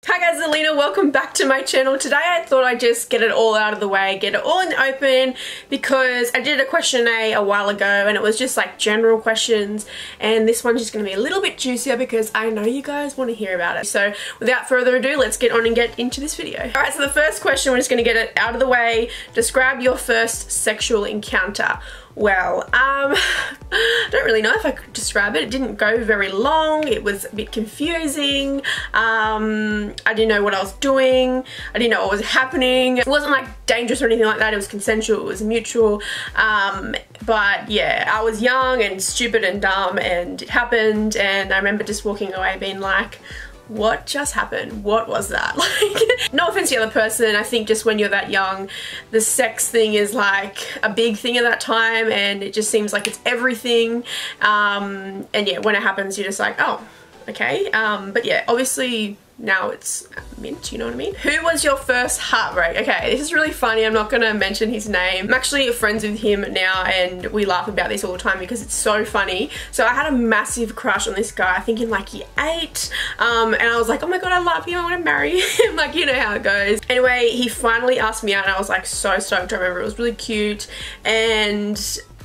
Hi guys, it's Alina. Welcome back to my channel. Today I thought I'd just get it all out of the way, get it all in the open, because I did a Q&A a while ago and it was just like general questions, and this one's just going to be a little bit juicier because I know you guys want to hear about it. So without further ado, let's get on and get into this video. Alright, so the first question, we're just going to get it out of the way. Describe your first sexual encounter. Well, I don't really know if I could describe it. It didn't go very long. It was a bit confusing. I didn't know what I was doing. I didn't know what was happening. It wasn't like dangerous or anything like that. It was consensual. It was mutual. But yeah, I was young and stupid and dumb, and it happened, and I remember just walking away being like, what just happened? What was that? Like, no offense to the other person, I think just when you're that young, the sex thing is like a big thing at that time, and it just seems like it's everything. And yeah, when it happens, you're just like, oh, okay. But yeah, obviously now it's mint, you know what I mean? Who was your first heartbreak? Okay, this is really funny. I'm not gonna mention his name. I'm actually friends with him now, and we laugh about this all the time because it's so funny. So I had a massive crush on this guy, I think in like year 8, and I was like, oh my god, I love him, I want to marry him. Like, you know how it goes. Anyway, he finally asked me out and I was like so stoked. I remember it was really cute, and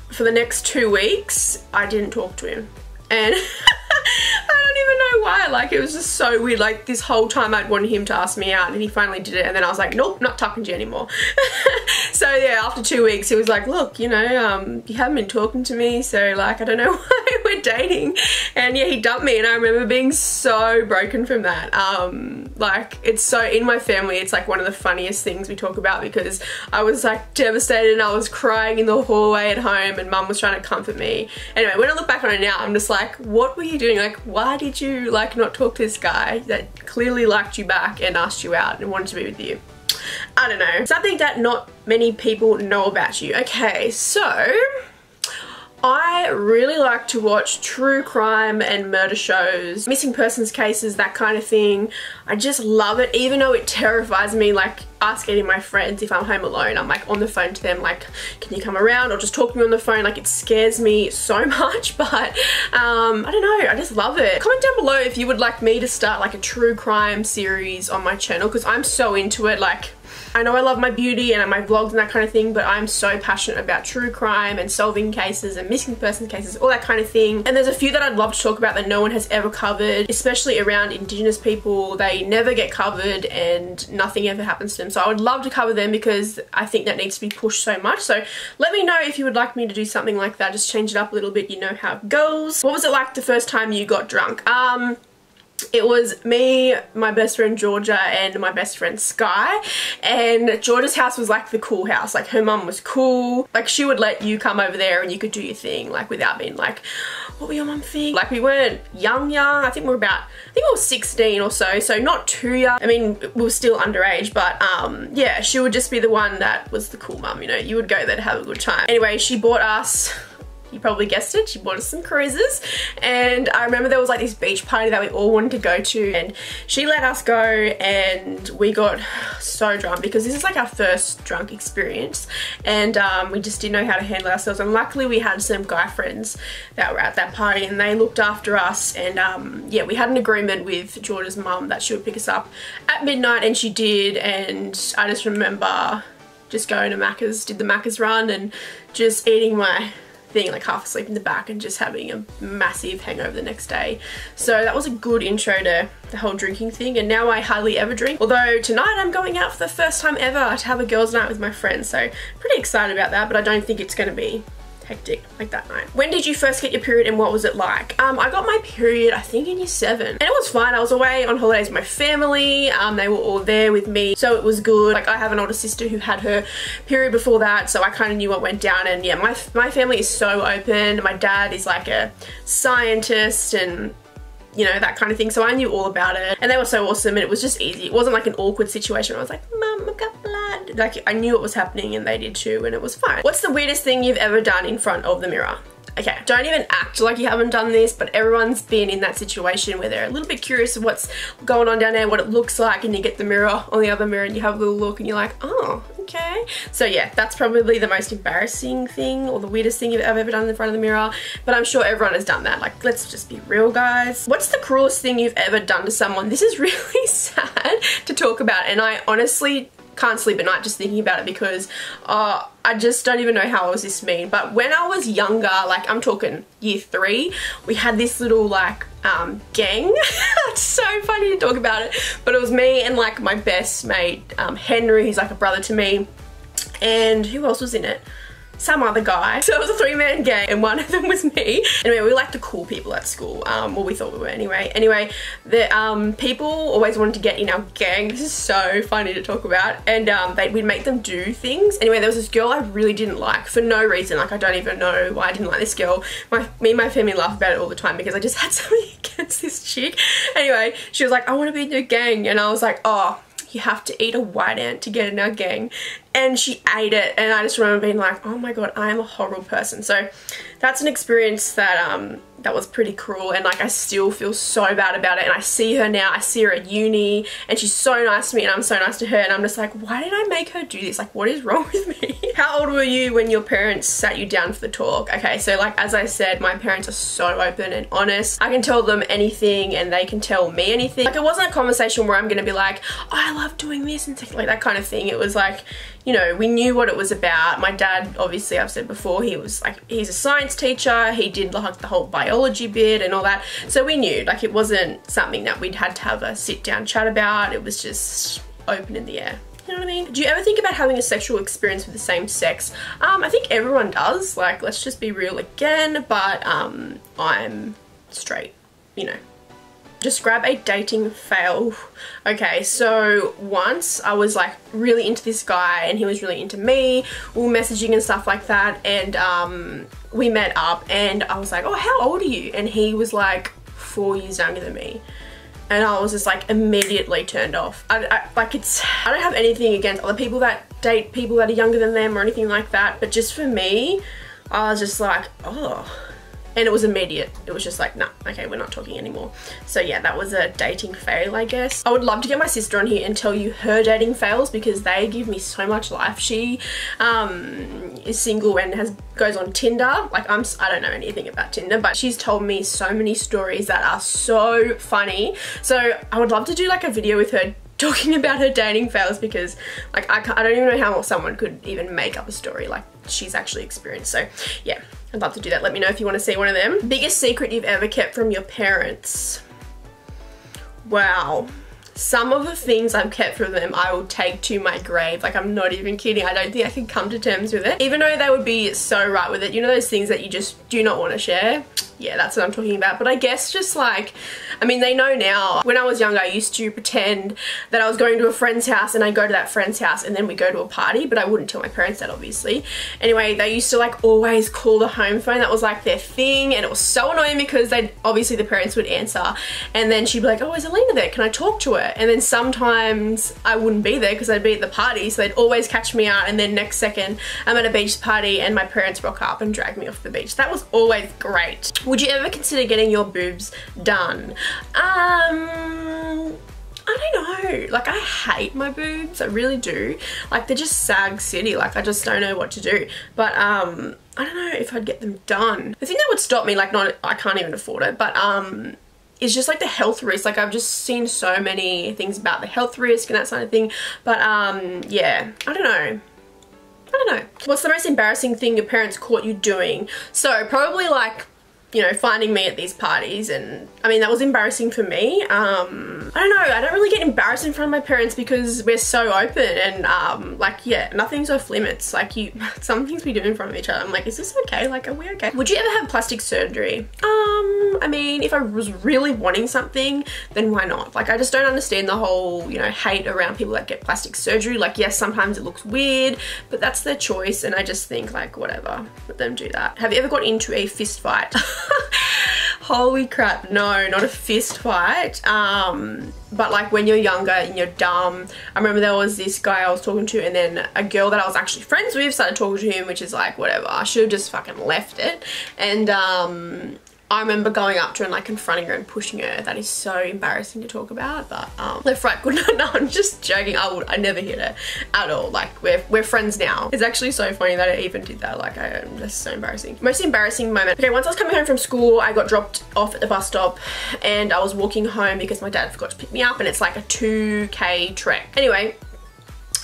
for the next 2 weeks I didn't talk to him, and I don't even know why. Like, it was just so weird. Like, this whole time I'd wanted him to ask me out, and he finally did it, and then I was like, nope, not talking to you anymore. So yeah, after 2 weeks he was like, look, you know, you haven't been talking to me, so like, I don't know why we're dating. And yeah, he dumped me, and I remember being so broken from that. Like, it's so, in my family, it's like one of the funniest things we talk about, because I was like devastated and I was crying in the hallway at home, and mum was trying to comfort me. Anyway, when I look back on it now, I'm just like, what were you doing? Like, why did you like not talk to this guy that clearly liked you back and asked you out and wanted to be with you? I don't know. Something that not many people know about you. Okay, so I really like to watch true crime and murder shows, missing persons cases, that kind of thing. I just love it, even though it terrifies me. Like, ask any of my friends if I'm home alone, I'm like on the phone to them like, can you come around, or just talk to me on the phone. Like, it scares me so much, but I don't know, I just love it. Comment down below if you would like me to start like a true crime series on my channel, because I'm so into it. Like, I know I love my beauty and my vlogs and that kind of thing, but I'm so passionate about true crime and solving cases and missing persons cases, all that kind of thing. And there's a few that I'd love to talk about that no one has ever covered, especially around Indigenous people. They never get covered and nothing ever happens to them. So I would love to cover them because I think that needs to be pushed so much. So let me know if you would like me to do something like that. Just change it up a little bit, you know how it goes. What was it like the first time you got drunk? It was me, my best friend Georgia, and my best friend Sky. And Georgia's house was like the cool house. Like, her mum was cool. Like, she would let you come over there and you could do your thing, like, without being like, what will your mum think? Like, we weren't young. I think we were 16 or so, so not too young. I mean, we were still underage, but yeah, she would just be the one that was the cool mum, you know. You would go there to have a good time. Anyway, she bought us, you probably guessed it, she bought us some cruises, and I remember there was like this beach party that we all wanted to go to, and she let us go, and we got so drunk because this is like our first drunk experience, and we just didn't know how to handle ourselves. And luckily we had some guy friends that were at that party, and they looked after us. And yeah, we had an agreement with Georgia's mum that she would pick us up at midnight, and she did. And I just remember just going to Macca's, did the Macca's run, and just eating my thing, like half asleep in the back, and just having a massive hangover the next day. So that was a good intro to the whole drinking thing, and now I hardly ever drink. Although tonight I'm going out for the first time ever to have a girls' night with my friends, so pretty excited about that, but I don't think it's going to be hectic like that night. When did you first get your period and what was it like? I got my period I think in year 7, and it was fine. I was away on holidays with my family. They were all there with me, so it was good. Like, I have an older sister who had her period before that, so I kind of knew what went down. And yeah, my family is so open. My dad is like a scientist and, you know, that kind of thing, so I knew all about it, and they were so awesome, and it was just easy. It wasn't like an awkward situation where I was like, Mum, I've got blood. Like, I knew what was happening and they did too, and it was fine. What's the weirdest thing you've ever done in front of the mirror? Okay, don't even act like you haven't done this, but everyone's been in that situation where they're a little bit curious of what's going on down there, what it looks like, and you get the mirror on the other mirror and you have a little look and you're like, oh, okay? So yeah, that's probably the most embarrassing thing or the weirdest thing I've ever done in front of the mirror, but I'm sure everyone has done that. Like, let's just be real, guys. What's the cruelest thing you've ever done to someone? This is really sad to talk about, and I honestly can't sleep at night just thinking about it because I just don't even know how I was this mean. But when I was younger, like I'm talking year 3, we had this little like gang. It's so funny to talk about it, but it was me and like my best mate Henry, he's like a brother to me, and who else was in it? Some other guy. So it was a 3-man gang and one of them was me. Anyway, we like the cool people at school. Well, we thought we were anyway. Anyway, the people always wanted to get in our gang. This is so funny to talk about. And we'd make them do things. Anyway, there was this girl I really didn't like for no reason. Like, I don't even know why I didn't like this girl. Me and my family laugh about it all the time because I just had something against this chick. Anyway, she was like, I want to be in your gang. And I was like, oh, you have to eat a white ant to get in our gang. And she ate it, and I just remember being like, oh my god, I am a horrible person. So that's an experience that that was pretty cruel, and like I still feel so bad about it. And I see her now, I see her at uni, and she's so nice to me and I'm so nice to her, and I'm just like, why did I make her do this? Like, what is wrong with me? How old were you when your parents sat you down for the talk? Okay, so like as I said, my parents are so open and honest. I can tell them anything and they can tell me anything. Like, it wasn't a conversation where I'm gonna be like, oh, I love doing this and like that kind of thing. It was like, you know, we knew what it was about. My dad, obviously, I've said before, he was like, he's a science teacher. He did like the whole biology bit and all that. So we knew, like, it wasn't something that we'd had to have a sit down chat about. It was just open in the air. You know what I mean? Do you ever think about having a sexual experience with the same sex? I think everyone does. Like, let's just be real again, but I'm straight, you know. Describe a dating fail. Okay, so once I was like really into this guy and he was really into me. We were messaging and stuff like that, and we met up and I was like, oh, how old are you? And he was like 4 years younger than me. And I was just like immediately turned off. I don't have anything against other people that date people that are younger than them or anything like that, but just for me, I was just like, oh. And it was immediate. It was just like, nah, okay, we're not talking anymore. So yeah, that was a dating fail, I guess. I would love to get my sister on here and tell you her dating fails because they give me so much life. She is single and goes on Tinder. Like, I don't know anything about Tinder, but she's told me so many stories that are so funny. So I would love to do like a video with her talking about her dating fails because like I don't even know how someone could even make up a story like she's actually experienced. So yeah, I'd love to do that. Let me know if you want to see one of them. Biggest secret you've ever kept from your parents? Wow. Some of the things I've kept from them I will take to my grave. Like, I'm not even kidding. I don't think I can come to terms with it. Even though they would be so right with it. You know those things that you just do not want to share? Yeah, that's what I'm talking about. But I guess just like, I mean, they know now. When I was younger, I used to pretend that I was going to a friend's house and I'd go to that friend's house and then we go to a party, but I wouldn't tell my parents that, obviously. Anyway, they used to like always call the home phone. That was like their thing, and it was so annoying because obviously the parents would answer and then she'd be like, oh, is Alina there? Can I talk to her? And then sometimes I wouldn't be there because I'd be at the party, so they'd always catch me out, and then next second I'm at a beach party and my parents rock up and drag me off the beach. That was always great. Would you ever consider getting your boobs done? I don't know. Like, I hate my boobs. I really do. Like, they're just sag city. Like, I just don't know what to do. But I don't know if I'd get them done. The thing that would stop me, like, I can't even afford it, but it's just like the health risk. Like, I've just seen so many things about the health risk and that sort of thing. But yeah, I don't know. What's the most embarrassing thing your parents caught you doing? So probably like, you know, finding me at these parties, and I mean, that was embarrassing for me. I don't know, I don't really get embarrassed in front of my parents because we're so open, and like, yeah, nothing's off limits. Like, some things we do in front of each other, I'm like, is this okay? Like, are we okay? Would you ever have plastic surgery? I mean, if I was really wanting something, then why not? Like, I just don't understand the whole, you know, hate around people that get plastic surgery. Like, yes, sometimes it looks weird, but that's their choice, and I just think, like, whatever, let them do that. Have you ever got into a fist fight? Holy crap, no, not a fist fight. But like when you're younger and you're dumb. I remember there was this guy I was talking to, and then a girl that I was actually friends with started talking to him, which is like, whatever, I should have just fucking left it. And I remember going up to her and like confronting her and pushing her. That is so embarrassing to talk about, but left, right, good. No, I'm just joking. I never hit her at all. Like we're friends now. It's actually so funny that I even did that. Like that's so embarrassing. Most embarrassing moment. Okay, once I was coming home from school, I got dropped off at the bus stop and I was walking home because my dad forgot to pick me up, and it's like a 2K trek. Anyway,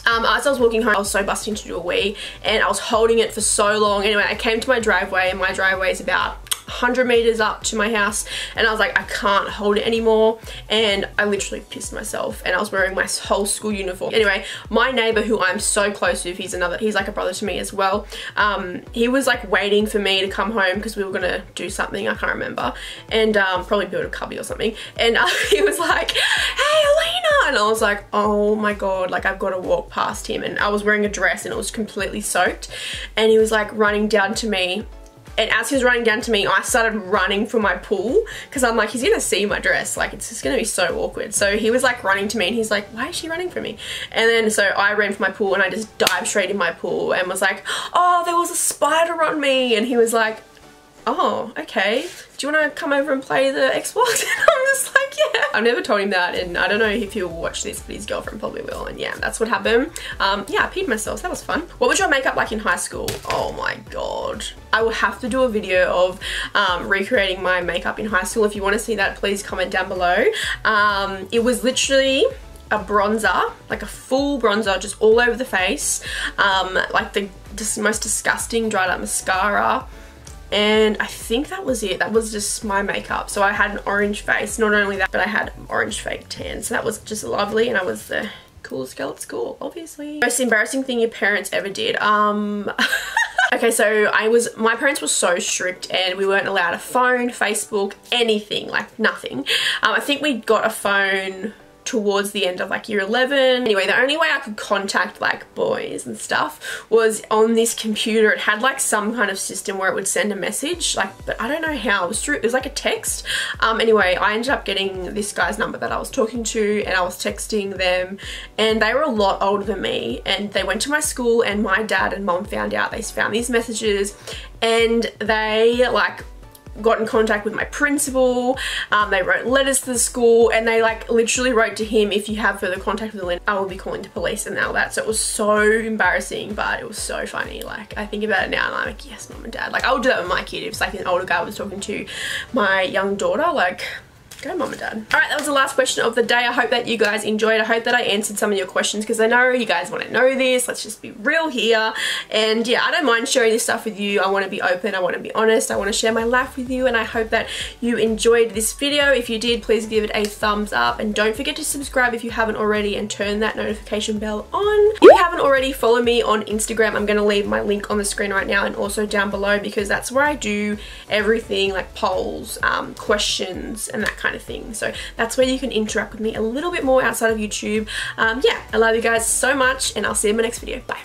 as I was walking home, I was so busting to do a wee and I was holding it for so long. Anyway, I came to my driveway, and my driveway is about 100 meters up to my house, and I was like, I can't hold it anymore, and I literally pissed myself, and I was wearing my whole school uniform. Anyway, my neighbor, who I'm so close with, he's like a brother to me as well, he was like waiting for me to come home because we were gonna do something, I can't remember, and probably build a cubby or something, and he was like, hey Alina, and I was like, oh my god, like I've got to walk past him, and I was wearing a dress and it was completely soaked, and he was like running down to me. And as he was running down to me, I started running for my pool because I'm like, he's gonna see my dress. Like, it's just gonna be so awkward. So he was like running to me and he's like, why is she running for me? And then so I ran for my pool and I just dived straight in my pool and was like, oh, there was a spider on me. And he was like, oh, okay. Do you want to come over and play the Xbox? And I'm just like, yeah. I've never told him that, and I don't know if he'll watch this, but his girlfriend probably will, and yeah, that's what happened. Yeah, I peed myself, so that was fun. What was your makeup like in high school? Oh my god. I will have to do a video of recreating my makeup in high school. If you want to see that, please comment down below. It was literally a bronzer, like a full bronzer, just all over the face, like the most disgusting dried up mascara. And I think that was it. That was just my makeup. So I had an orange face. Not only that, but I had orange fake tan. So that was just lovely, and I was the coolest girl at school, obviously. Most embarrassing thing your parents ever did? Okay, so my parents were so strict and we weren't allowed a phone, Facebook, anything, like nothing. I think we got a phone towards the end of like year 11. Anyway, the only way I could contact like boys and stuff was on this computer. It had like some kind of system where it would send a message, like, but I don't know how. It was like a text. Anyway, I ended up getting this guy's number that I was talking to, and I was texting them, and they were a lot older than me, and they went to my school, and my dad and mom found out. They found these messages, and they like got in contact with my principal. They wrote letters to the school, and they like literally wrote to him, if you have further contact with Lynn, I will be calling the police and all that. So it was so embarrassing, but it was so funny. Like, I think about it now and I'm like, yes, mom and dad. Like, I would do that with my kid. If it's like an older guy was talking to my young daughter, like, go mom and dad. Alright, that was the last question of the day. I hope that you guys enjoyed. I hope that I answered some of your questions because I know you guys want to know this. Let's just be real here. And yeah, I don't mind sharing this stuff with you. I want to be open. I want to be honest. I want to share my life with you, and I hope that you enjoyed this video. If you did, please give it a thumbs up, and don't forget to subscribe if you haven't already, and turn that notification bell on. If you haven't already, follow me on Instagram. I'm going to leave my link on the screen right now and also down below, because that's where I do everything like polls, questions, and that kind of thing. So that's where you can interact with me a little bit more outside of YouTube. Yeah, I love you guys so much, and I'll see you in my next video. Bye.